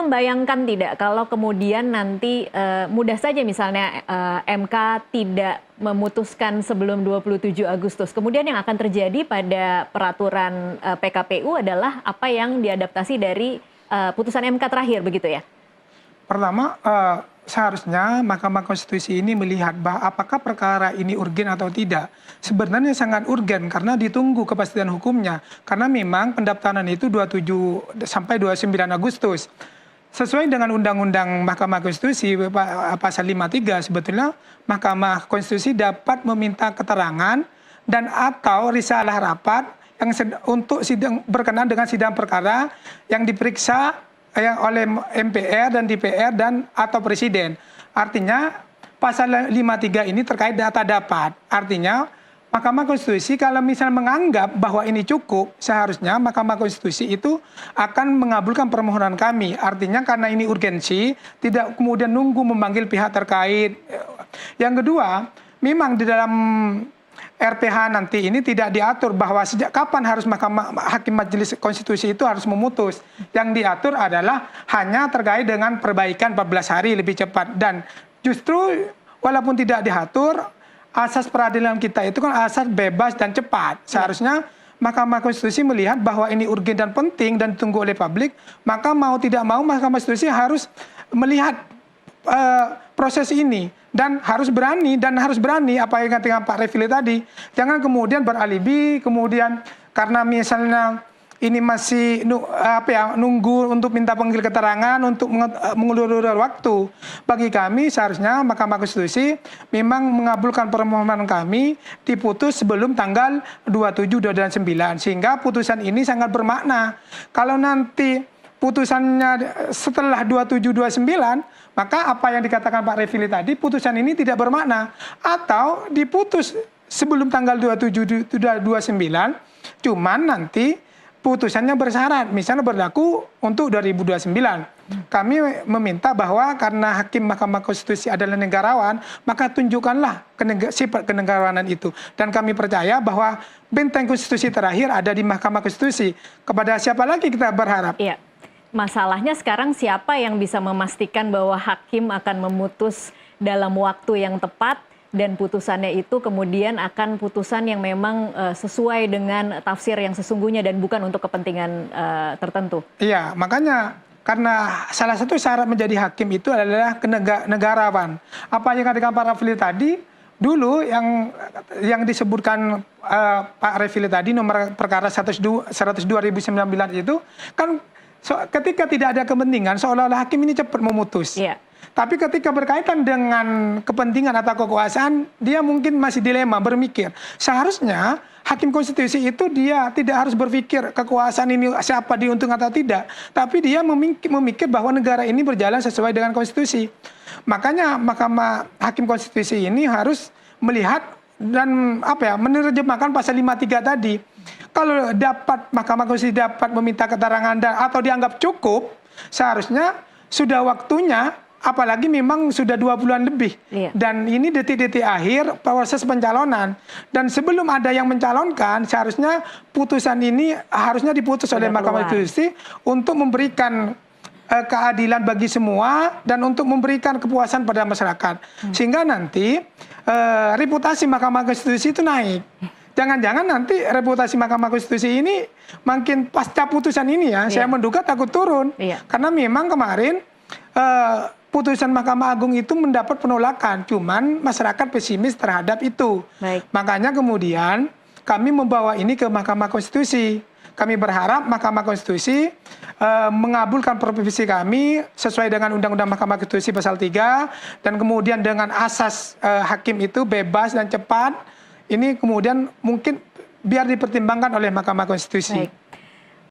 Membayangkan tidak kalau kemudian nanti mudah saja misalnya MK tidak memutuskan sebelum 27 Agustus. Kemudian yang akan terjadi pada peraturan PKPU adalah apa yang diadaptasi dari putusan MK terakhir begitu ya? Pertama, seharusnya Mahkamah Konstitusi ini melihat bahwa apakah perkara ini urgen atau tidak. Sebenarnya sangat urgen karena ditunggu kepastian hukumnya. Karena memang pendaftaran itu 27 sampai 29 Agustus. Sesuai dengan Undang-Undang Mahkamah Konstitusi pasal 53 sebetulnya Mahkamah Konstitusi dapat meminta keterangan dan atau risalah rapat yang untuk sidang berkenaan dengan sidang perkara yang diperiksa oleh MPR dan DPR dan atau Presiden. Artinya pasal 53 ini terkait data dapat. Artinya Mahkamah Konstitusi kalau misalnya menganggap bahwa ini cukup, seharusnya Mahkamah Konstitusi itu akan mengabulkan permohonan kami. Artinya karena ini urgensi, tidak kemudian nunggu memanggil pihak terkait. Yang kedua, memang di dalam RPH nanti ini tidak diatur bahwa sejak kapan harus Hakim Majelis Konstitusi itu harus memutus. Yang diatur adalah hanya terkait dengan perbaikan 14 hari lebih cepat. Dan justru walaupun tidak diatur, asas peradilan kita itu kan asas bebas dan cepat. Seharusnya Mahkamah Konstitusi melihat bahwa ini urgen dan penting dan ditunggu oleh publik, maka mau tidak mau Mahkamah Konstitusi harus melihat proses ini dan harus berani apa yang katakan Pak Refili tadi. Jangan kemudian beralibi, kemudian karena misalnya ini masih nunggu untuk minta panggil keterangan untuk mengulur waktu. Bagi kami seharusnya Mahkamah Konstitusi memang mengabulkan permohonan kami diputus sebelum tanggal 27, 2 dan 9 sehingga putusan ini sangat bermakna. Kalau nanti putusannya setelah 27, 29 maka apa yang dikatakan Pak Refili tadi putusan ini tidak bermakna atau diputus sebelum tanggal 27, 29 cuman nanti putusannya bersyarat, misalnya berlaku untuk 2029. Kami meminta bahwa karena Hakim Mahkamah Konstitusi adalah negarawan, maka tunjukkanlah sifat kenegarawanan itu. Dan kami percaya bahwa benteng konstitusi terakhir ada di Mahkamah Konstitusi. Kepada siapa lagi kita berharap? Iya. Masalahnya sekarang siapa yang bisa memastikan bahwa hakim akan memutus dalam waktu yang tepat dan putusannya itu kemudian akan putusan yang memang sesuai dengan tafsir yang sesungguhnya dan bukan untuk kepentingan tertentu. Iya, makanya karena salah satu syarat menjadi hakim itu adalah negarawan. Apa yang katakan Pak Refili tadi, dulu yang disebutkan Pak Refili tadi nomor perkara 102 2019 itu kan ketika tidak ada kepentingan seolah-olah hakim ini cepat memutus. Iya. Tapi ketika berkaitan dengan kepentingan atau kekuasaan, dia mungkin masih dilema, berpikir. Seharusnya Hakim Konstitusi itu dia tidak harus berpikir kekuasaan ini siapa diuntung atau tidak. Tapi dia memikir bahwa negara ini berjalan sesuai dengan konstitusi. Makanya Mahkamah Hakim Konstitusi ini harus melihat dan menerjemahkan pasal 53 tadi. Kalau Mahkamah Konstitusi dapat meminta keterangan atau dianggap cukup, seharusnya sudah waktunya. Apalagi memang sudah 2 bulan lebih. Iya. Dan ini detik-detik akhir proses pencalonan. Dan sebelum ada yang mencalonkan, seharusnya putusan ini harusnya diputus oleh Mahkamah Konstitusi untuk memberikan keadilan bagi semua dan untuk memberikan kepuasan pada masyarakat. Sehingga nanti reputasi Mahkamah Konstitusi itu naik. Jangan-jangan nanti reputasi Mahkamah Konstitusi ini makin pasca putusan ini ya, saya menduga takut turun. Iya. Karena memang kemarin putusan Mahkamah Agung itu mendapat penolakan, cuman masyarakat pesimis terhadap itu. Baik. Makanya kemudian kami membawa ini ke Mahkamah Konstitusi. Kami berharap Mahkamah Konstitusi mengabulkan provisi kami sesuai dengan Undang-Undang Mahkamah Konstitusi pasal 3 dan kemudian dengan asas hakim itu bebas dan cepat. Ini kemudian mungkin biar dipertimbangkan oleh Mahkamah Konstitusi. Baik.